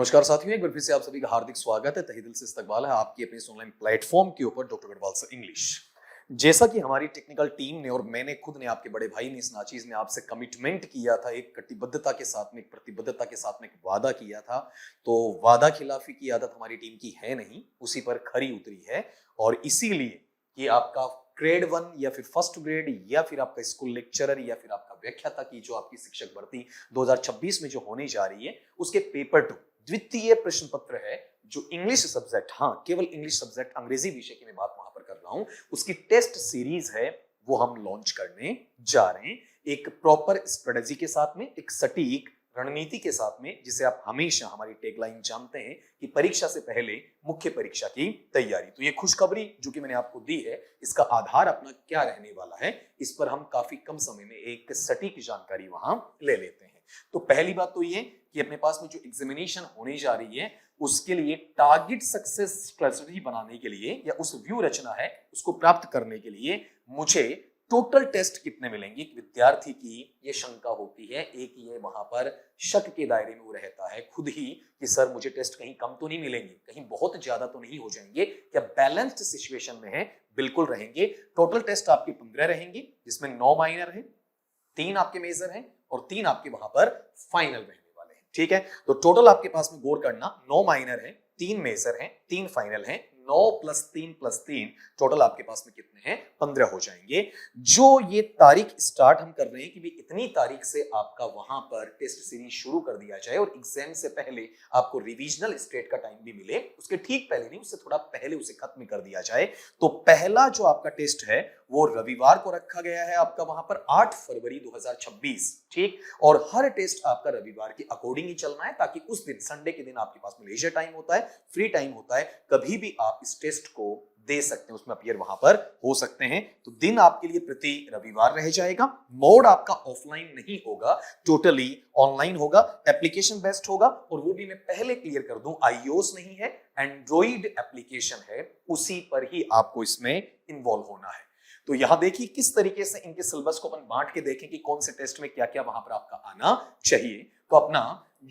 नमस्कार साथियों, एक बार फिर से आप सभी का हार्दिक स्वागत है। तहे दिल से इस्तकबाल है आपकी अपने इस ऑनलाइन प्लेटफॉर्म के ऊपर डॉक्टर गढ़वाल सर इंग्लिश। जैसा कि हमारी टेक्निकल टीम ने और मैंने खुद ने आपके बड़े भाई ने इस नाचीज ने आपसे कमिटमेंट किया था, एक कटिबद्धता के साथ में, एक प्रतिबद्धता के साथ में एक वादा किया था, तो वादा खिलाफी की आदत हमारी टीम की है नहीं, उसी पर खरी उतरी है। और इसीलिए कि आपका ग्रेड 1 या फिर फर्स्ट ग्रेड या फिर आपका स्कूल लेक्चरर या फिर आपका व्याख्याता की जो आपकी शिक्षक भर्ती 2026 में जो होने जा रही है, उसके पेपर 2 द्वितीय प्रश्न पत्र है जो इंग्लिश सब्जेक्ट, हाँ केवल इंग्लिश सब्जेक्ट, अंग्रेजी विषय की मैं बात वहां पर कर रहा हूं, उसकी टेस्ट सीरीज है वो हम लॉन्च करने जा रहे हैं एक प्रॉपर स्ट्रेटजी के साथ में, एक सटीक रणनीति के साथ में, जिसे आप हमेशा हमारी टैगलाइन जानते हैं कि परीक्षा से पहले मुख्य परीक्षा की तैयारी। तो ये खुशखबरी जो कि मैंने आपको दी है, इसका आधार अपना क्या रहने वाला है, इस पर हम काफी कम समय में एक सटीक जानकारी वहां ले लेते हैं। तो पहली बात तो ये कि अपने पास में जो एग्जामिनेशन होने जा रही है उसके लिए टारगेट सक्सेस स्ट्रेटजी बनाने के लिए या उस व्यू रचना है उसको प्राप्त करने के लिए मुझे टोटल टेस्ट कितने मिलेंगे। विद्यार्थी की ये शंका होती है, एक ये वहां पर शक के दायरे में वो रहता है खुद ही कि सर मुझे टेस्ट कहीं कम तो नहीं मिलेंगे, कहीं बहुत ज्यादा तो नहीं हो जाएंगे, क्या बैलेंस्ड सिचुएशन में है? बिल्कुल रहेंगे। टोटल टेस्ट आपके 15 रहेंगे, जिसमें 9 माइनर है, 3 आपके मेजर हैं और 3 आपके वहां पर फाइनल रहने वाले हैं। ठीक है, तो टोटल आपके पास में गौर करना, 9 माइनर है, 3 मेजर हैं, 3 फाइनल हैं, 9 + 3 + 3 टोटल आपके पास में कितने हैं? 15 हो जाएंगे। जो ये तारीख स्टार्ट हम कर रहे हैं कि भी इतनी तारीख से आपका वहां पर टेस्ट सीरीज शुरू कर दिया जाए और एग्जाम से पहले आपको रिविजनल स्टेट का टाइम भी मिले, उसके ठीक पहले नहीं, उससे थोड़ा पहले उसे खत्म कर दिया जाए। तो पहला जो आपका टेस्ट है वो रविवार को रखा गया है आपका वहां पर 8 फरवरी 2026। ठीक, और हर टेस्ट आपका रविवार के अकॉर्डिंग ही चलना है, ताकि उस दिन संडे के दिन आपके पास में लेजर टाइम होता है, फ्री टाइम होता है, कभी भी आप इस टेस्ट को दे सकते हैं, उसमें अपीयर वहां पर हो सकते हैं। तो दिन आपके लिए प्रति रविवार रह जाएगा। मोड आपका ऑफलाइन नहीं होगा, टोटली ऑनलाइन होगा, एप्लीकेशन बेस्ड होगा, और वो भी मैं पहले क्लियर कर दूं, आईओएस नहीं है, एंड्रॉइड एप्लीकेशन है, उसी पर ही आपको इसमें इन्वॉल्व होना है। तो यहां देखिए किस तरीके से इनके सिलेबस को अपन बांट के देखें कि कौन से टेस्ट में क्या क्या वहां पर आपका आना चाहिए। तो अपना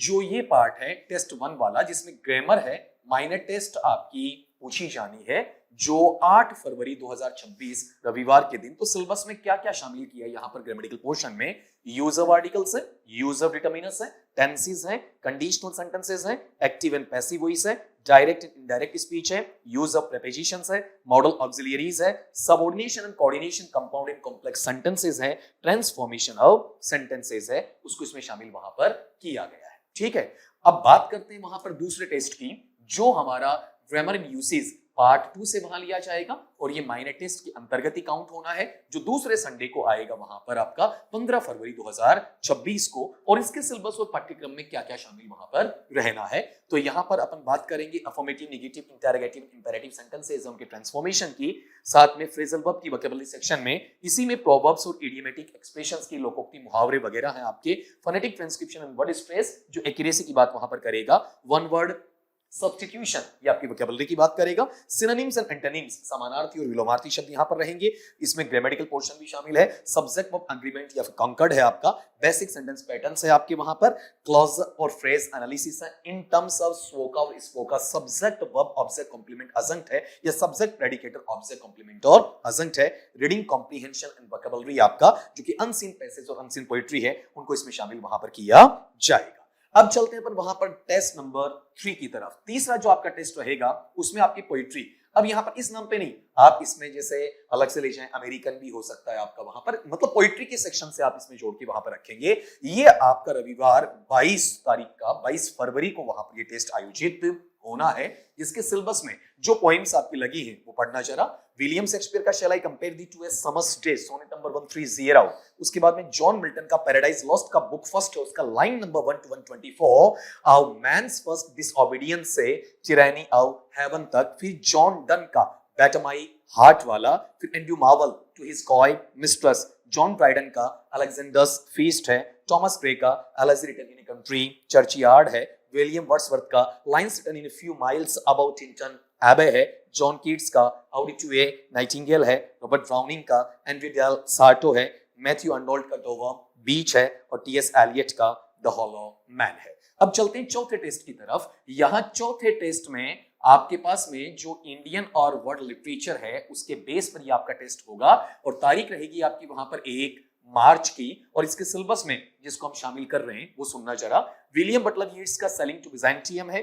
जो ये पार्ट है टेस्ट 1 वाला, जिसमें ग्रामर है, माइनर टेस्ट आपकी पूछी जानी है जो 8 फरवरी 2026 रविवार के दिन। तो सिलेबस में क्या क्या शामिल किया यहां पर ग्रामेटिकल पोर्शन में? यूज ऑफ आर्टिकल्स है, यूज ऑफ डिटरमिनर्स है, टेंसेस है, कंडीशनल सेंटेंसेस है, एक्टिव एंड पैसिव वॉइस है, डायरेक्ट एंड इनडायरेक्ट स्पीच है, यूज ऑफ प्रीपोजिशंस है, मॉडल ऑक्सिलरीज है, subordination and coordination, compound and complex sentences है, ट्रांसफॉर्मेशन ऑफ सेंटेंसेस है, उसको इसमें शामिल वहां पर किया गया है। ठीक है, अब बात करते हैं वहां पर दूसरे टेस्ट की, जो हमारा ग्रामर एंड यूसेज पार्ट 2 से वहां लिया जाएगा, और ये माइनर टेस्ट के अंतर्गत ही काउंट होना है, जो दूसरे संडे को आएगा वहां पर आपका 15 फरवरी 2026 को। और इसके सिलेबस और पाठ्यक्रम में क्या क्या शामिल वहां पर रहना है, तो यहां पर अपन बात करेंगे affirmative, negative, interrogative, imperative sentences, उनके ट्रांसफॉर्मेशन की, साथ में फ्रेजल वर्ब की वोकैबुलरी सेक्शन में, इसी में प्रोवर्ब्स और इडियोमेटिक एक्सप्रेशंस की, लोकोक्ति, मुहावरे वगैरह हैं आपके, phonetic transcription and word stress जो एक्यूरेसी की बात वहां पर करेगा, वन वर्ड सब्स्टिट्यूशन ये आपकी वोकैबुलरी की बात करेगा, सिनोनिम्स एंड एंटोनिम्स समानार्थी और विलोमार्थी शब्द यहां पर रहेंगे, इसमें ग्रामेटिकल पोर्शन भी शामिल है, सब्जेक्ट वर्ब एग्रीमेंट या फिर कॉन्कर्ड है आपका, बेसिक सेंटेंस पैटर्न्स है आपके वहां पर, क्लॉज और फ्रेज एनालिसिस है, इन टर्म्स ऑफ स्वोका और स्पोका, सब्जेक्ट वर्ब ऑब्जेक्ट कॉम्प्लीमेंट अजंक्ट है, या सब्जेक्ट प्रेडिकेटर ऑब्जेक्ट कॉम्प्लीमेंट और अजंक्ट है, रीडिंग कॉम्प्रिहेंशन एंड वोकैबुलरी आपका, जो कि अनसीन पैसेज और अनसीन पोएट्री है, उनको इसमें शामिल वहां पर किया जाएगा। अब चलते हैं अपन वहां पर टेस्ट नंबर 3 की तरफ। तीसरा जो आपका टेस्ट रहेगा उसमें आपकी पोइट्री, अब यहाँ पर इस नाम पे नहीं, आप इसमें जैसे अलग से ले जाएं, अमेरिकन भी हो सकता है आपका वहां पर, मतलब पोइट्री के सेक्शन से आप इसमें जोड़ के वहां पर रखेंगे। ये आपका रविवार 22 तारीख का, 22 फरवरी को वहां पर ये टेस्ट आयोजित होना है, जिसके सिलेबस में जो पॉइंट्स आपकी लगी हैं वो पढ़ना जरा। विलियम शेक्सपियर का shall I compare thee to a summer's day, sonnet number 130। उसके बाद में जॉन मिल्टन का पैराडाइज लॉस्ट का बुक फर्स्ट है, उसका लाइन नंबर 1 to 124, आउ मैन्स फर्स्ट डिसओबीडियंस से टिरैनी आउ हेवन तक। फिर जॉन डन का बैट माई हार्ट वाला, फिर Andrew Marvell to his coy mistress, John Dryden का अलेक्जेंडर्स फीस्ट है, टॉमस ग्रे का elegy written in a country churchyard है, विलियम वर्ड्सवर्थ का lines written in a few miles about Tintern Abbey है, John Keats का how did to a nightingale है, Robert Browning का Andrea del Sarto है, Matthew Arnold का Dover beach है, और टीएस एलियट का द हॉलो मैन है। अब चलते हैं चौथे टेस्ट की तरफ। यहां चौथे टेस्ट में आपके पास में जो इंडियन और वर्ल्ड लिटरेचर है उसके बेस पर ये आपका टेस्ट होगा और तारीख रहेगी आपकी वहां पर 1 मार्च की। और इसके सिलेबस में जिसको हम शामिल कर रहे हैं वो सुनना जरा। विलियम बटलर यीट्स का सेलिंग टू बिजाइंटियम है,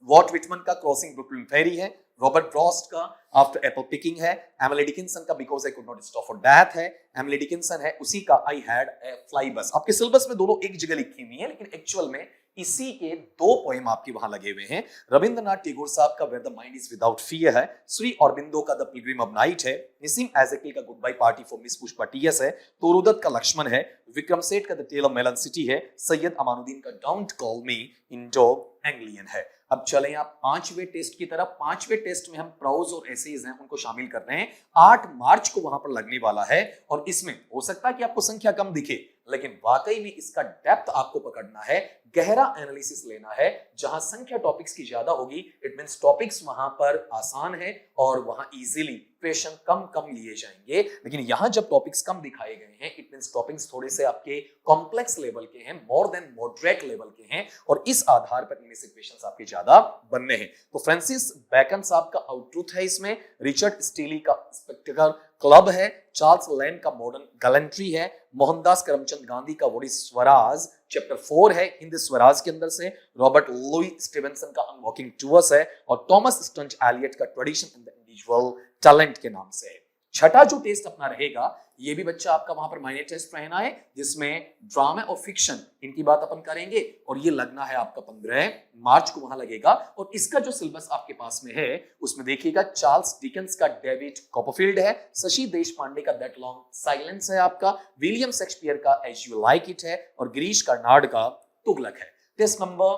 वॉल्ट व्हिटमन का क्रॉसिंग ब्रुकलिन फेरी है, रॉबर्ट फ्रॉस्ट का आफ्टर एप्पल पिकिंग है, एमिली डिकिंसन का because I could not stop for death है, एमिली डिकिंसन है उसी का आई हैड ए फ्लाई बस। आपके सिलेबस में दोनों एक जगह लिखी हुई है लेकिन एक्चुअल में इसी के 2 पोएम आपके वहां लगे हुए हैं। रविंद्रनाथ टैगोर साहब का where the mind is without fear है, श्री अरबिंदो का द पिलग्रिम ऑफ नाइट है, निसीम एजेकिल का goodbye party for miss Pushpa TS है, तोरुदत्त का लक्ष्मण है, विक्रम सेठ का the tale of melon city है, सैयद अमानुद्दीन का don't call me Indo Anglian है। अब चलें आप 5वें टेस्ट की तरफ। 5वें टेस्ट में हम प्रोज और एसेज हैं उनको शामिल कर रहे हैं। 8 मार्च को वहां पर लगने वाला है और इसमें हो सकता है कि आपको संख्या कम दिखे लेकिन वाकई में इसका डेप्थ आपको पकड़ना है, गहरा एनालिसिस लेना है। जहां संख्या टॉपिक्स की ज्यादा होगी इट मींस टॉपिक्स वहां पर आसान है और वहां इजीली क्वेश्चन कम लिए जाएंगे। लेकिन यहां जब टॉपिक्स कम दिखाए गए हैं इट मींस टॉपिक्स थोड़े से आपके कॉम्प्लेक्स लेवल के हैं, मोर देन मॉडरेट लेवल के हैं और इस आधार पर इनमें से क्वेश्चंस आपके ज्यादा बनने हैं। तो फ्रांसिस बैकन साहब का आउटट्रूथ है इसमें, रिचर्ड स्टीली का स्पेक्टिकल क्लब है, चार्ल्स लैंड का मॉडर्न गैलेंट्री है, मोहनदास करमचंद गांधी का व्हाट इज स्वराज चैप्टर 4 है हिंद स्वराज के अंदर से, रॉबर्ट लुई स्टीवेंसन का अनवॉकिंग टूअर्स है और थॉमस स्टंज एलियट का tradition in the individual talent के नाम से है। छठा जो टेस्ट अपना रहेगा ये भी बच्चा आपका वहां पर माइनर टेस्ट रहना है जिसमें ड्रामा और फिक्शन इनकी बात अपन करेंगे और ये लगना है आपका 15 मार्च को वहां लगेगा। और इसका जो सिलेबस आपके पास में है उसमें देखिएगा चार्ल्स डिकेंस का डेविड कॉपरफील्ड है, शशि देशपांडे का दैट लॉन्ग साइलेंस है आपका, विलियम शेक्सपियर का एज यू लाइक इट है और गिरीश कर्नाड का तुगलक है। टेस्ट नंबर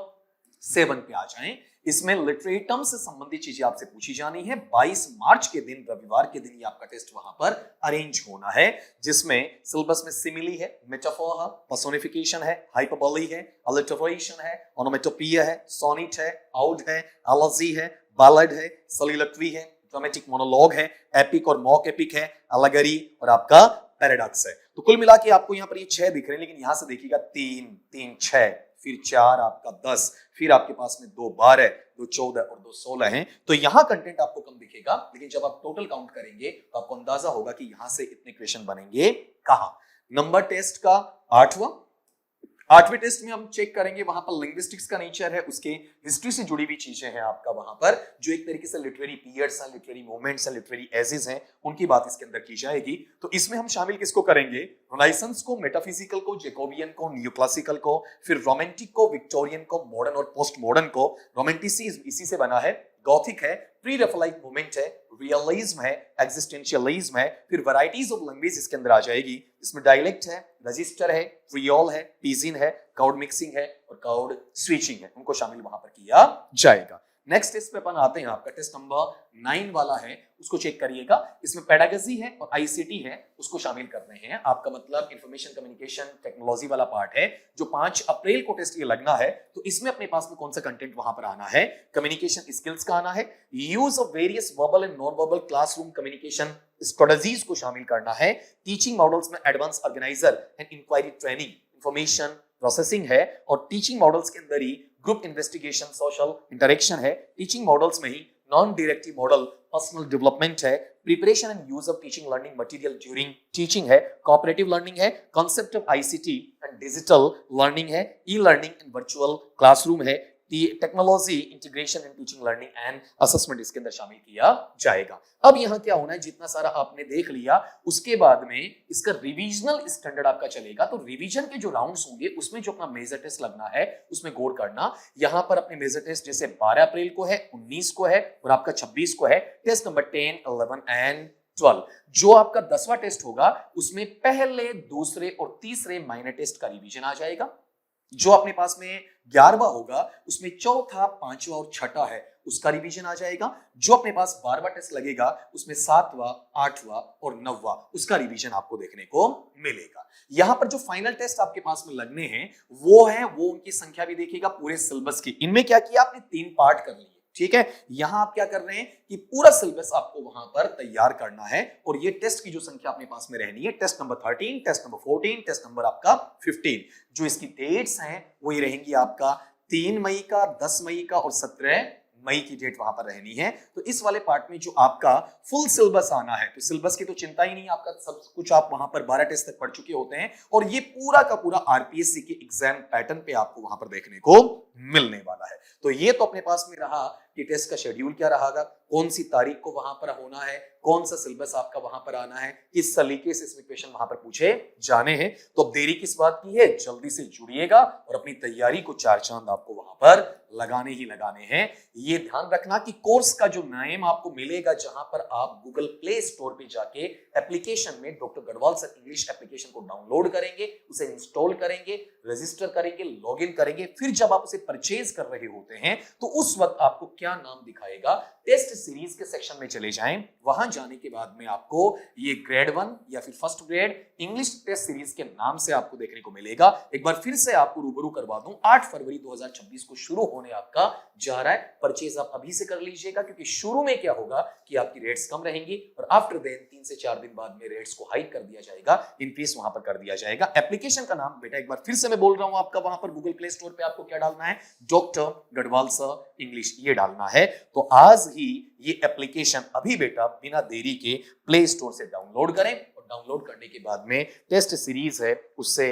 7 पे आ जाएं। इसमें लिटरेरी टर्म से संबंधित चीजें आपसे पूछी जानी है। 22 मार्च के दिन रविवार के दिन ये आपका टेस्ट वहां पर अरेंज होना है जिसमें सिलेबस में सिमिली है, मेटाफोर है, पर्सोनिफिकेशन है, हाइपरबोली है, अलिटरेशन है, ओनोमेटोपिया है, सोनेट है, आउड है, एलॉजी है, बैलेड है, soliloquy है, ड्रामेटिक मोनोलॉग है, एपिक और मॉक एपिक है, एलेगरी और आपका पैराडॉक्स है। तो कुल मिला के आपको यहाँ पर ये 6 दिख रहे हैं लेकिन यहां से देखिएगा 3 3 6 फिर 4 आपका 10 फिर आपके पास में 2 12 2 14 और 2 16 हैं। तो यहां कंटेंट आपको कम दिखेगा लेकिन जब आप टोटल काउंट करेंगे तो आपको अंदाजा होगा कि यहां से इतने क्वेश्चन बनेंगे कहां। नंबर टेस्ट का 8वें टेस्ट में हम चेक करेंगे वहां पर लिंग्विस्टिक्स का नेचर है, उसके हिस्ट्री से जुड़ी हुई चीजें हैं आपका वहां पर जो एक तरीके से लिटरेरी पीरियड्स हैं, लिटरेरी मूवमेंट्स हैं, लिटरेरी एजेस हैं, उनकी बात इसके अंदर की जाएगी। तो इसमें हम शामिल किसको करेंगे? रिनाइसेंस को, मेटाफिजिकल को, जैकोबियन को, न्यूक्लासिकल को, फिर रोमांटिक को, विक्टोरियन को, मॉडर्न और पोस्ट मॉडर्न को। रोमांटिसिज्म इसी से बना है, गॉथिक है, प्री रेफलाइट मूवमेंट है, रियलिज्म है, एग्जिस्टेंशियलिज्म है, फिर वैरायटीज ऑफ लैंग्वेज इसके अंदर आ जाएगी। इसमें डायलेक्ट है, रजिस्टर है, क्रियोल है, पिजिन है, काउड मिक्सिंग है और काउड स्विचिंग है, उनको शामिल वहां पर किया जाएगा। नेक्स्ट टेस्ट पे अपन आते हैं, आपका टेस्ट नंबर 9 वाला है, उसको चेक करिएगा। इसमें पेडागोजी है और आईसीटी है, उसको शामिल कर रहे हैं। आपका मतलब इंफॉर्मेशन कम्युनिकेशन टेक्नोलॉजी वाला पार्ट है जो 5 अप्रैल को टेस्ट ये लगना है। तो इसमें अपने पास में कौन सा कंटेंट वहां पर आना है? कम्युनिकेशन स्किल्स का आना है, use of various verbal and non verbal classroom communication strategies को शामिल करना है। टीचिंग मॉडल्स में advance organiser and inquiry training, information processing है और टीचिंग मॉडल्स के अंदर ही ग्रुप इन्वेस्टिगेशन, सोशल इंटरेक्शन है। टीचिंग मॉडल्स में ही non directive model, personal development है, preparation and use of teaching learning material during teaching है, कोऑपरेटिव लर्निंग है, concept of ICT and digital learning है, ई लर्निंग एंड वर्चुअल क्लासरूम है, technology integration in teaching learning and assessment इसके अंदर शामिल किया जाएगा। अब यहाँ क्या होना है, जितना सारा आपने देख लिया उसके बाद में इसका रिविजनल स्टैंडर्ड आपका चलेगा। तो रिवीजन के जो राउंड्स होंगे उसमें जो अपना मेजर टेस्ट लगना है उसमें गौर करना। यहाँ पर अपने मेजर टेस्ट जैसे 12 अप्रैल को है, 19 को है और आपका 26 को है। Test number 10, 11 and 12। जो आपका 10वां टेस्ट होगा उसमें पहले, दूसरे और तीसरे माइनर टेस्ट का रिवीजन आ जाएगा। जो अपने पास में 11वां होगा उसमें चौथा, 5वां और 6ठा है, उसका रिवीजन आ जाएगा। जो अपने पास 12वां टेस्ट लगेगा उसमें 7वां, 8वां और 9वां उसका रिवीजन आपको देखने को मिलेगा। यहां पर जो फाइनल टेस्ट आपके पास में लगने हैं वो उनकी संख्या भी देखिएगा पूरे सिलेबस की। इनमें क्या किया आपने? 3 पार्ट कर लिए, ठीक है। यहां आप क्या कर रहे हैं कि पूरा सिलेबस आपको वहां पर तैयार करना है और ये टेस्ट की जो संख्या अपने पास में रहनी है, test number 13, test number 14, test number आपका 15। जो इसकी डेट्स हैं वो ये रहेंगी आपका 3 मई का, 10 मई का और 17 मई की डेट वहां पर रहनी है। तो इस वाले पार्ट में जो आपका फुल सिलेबस आना है, तो सिलेबस की तो चिंता ही नहीं, आपका सब कुछ आप वहां पर 12 टेस्ट तक पढ़ चुके होते हैं और ये पूरा का पूरा आरपीएससी के एग्जाम पैटर्न पे आपको वहां पर देखने को मिलने वाला है। तो ये तो अपने पास में रहा कि टेस्ट का शेड्यूल क्या रहेगा, कौन सी तारीख को वहां पर होना है, कौन सा सिलेबस आपका वहां पर आना है, किस तरीके से इसमें क्वेश्चन वहां पर पूछे जाने हैं। तो अब देरी किस बात की है, जल्दी से जुड़िएगा और अपनी तैयारी को चार चांद आपको वहां पर लगाने ही लगाने हैं। ये ध्यान रखना कि कोर्स का जो नाम आपको मिलेगा, जहां पर आप गूगल प्ले स्टोर पे जाके एप्लीकेशन में doctor Garhwal sir English application को डाउनलोड करेंगे, उसे इंस्टॉल करेंगे, रजिस्टर करेंगे, लॉगिन करेंगे, फिर जब आप उसे परचेज कर रहे होते हैं तो उस वक्त आपको क्या नाम दिखाएगा, टेस्ट सीरीज के सेक्शन में चले जाएं। वहां जाने के बाद में आपको ये ग्रेड 1 या फिर first grade English test series के नाम से आपको देखने को मिलेगा। एक बार फिर से आपको रूबरू करवा दूं, 8 फरवरी 2026 को शुरू होने आपका जा रहा है। परचेज आप अभी से कर लीजिएगा, क्योंकि शुरू में क्या होगा कि आपकी रेट्स कम रहेंगी और आफ्टर देन 3 से 4 दिन बाद में रेट्स को हाइक कर दिया जाएगा, इंक्रीज वहां पर कर दिया जाएगा। एप्लीकेशन का नाम बेटा एक बार फिर से मैं बोल रहा हूं आपका, वहां पर गूगल प्ले स्टोर पे आपको क्या डालना है, डॉक्टर गढ़वाल सर इंग्लिश ये डालना है। तो आज ही ये एप्लीकेशन अभी बेटा बिना देरी के प्ले स्टोर से डाउनलोड करें और डाउनलोड करने के बाद में टेस्ट सीरीज है उससे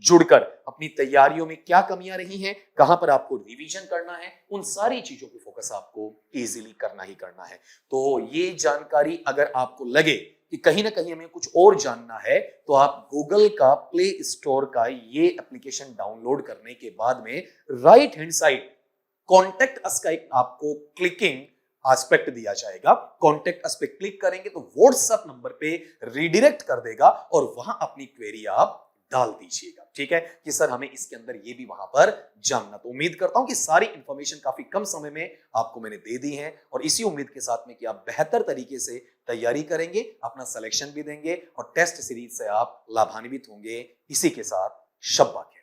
जुड़कर अपनी तैयारियों में क्या कमियां रही हैं, कहां पर आपको रिवीजन करना है, उन सारी चीजों पे फोकस आपको इजीली करना ही करना है। तो ये जानकारी अगर आपको लगे कि कहीं ना कहीं हमें कुछ और जानना है, तो आप गूगल का प्ले स्टोर का ये एप्लीकेशन डाउनलोड करने के बाद में right hand side contact us का एक आपको क्लिकिंग एस्पेक्ट दिया जाएगा। कॉन्टेक्ट अस पे क्लिक करेंगे तो व्हाट्सएप नंबर पे रिडायरेक्ट कर देगा और वहां अपनी क्वेरी आप डाल दीजिएगा। ठीक है कि सर हमें इसके अंदर ये भी वहां पर जानना। तो उम्मीद करता हूं कि सारी इंफॉर्मेशन काफी कम समय में आपको मैंने दे दी है और इसी उम्मीद के साथ में कि आप बेहतर तरीके से तैयारी करेंगे, अपना सिलेक्शन भी देंगे और टेस्ट सीरीज से आप लाभान्वित होंगे। इसी के साथ शब्बा खैर।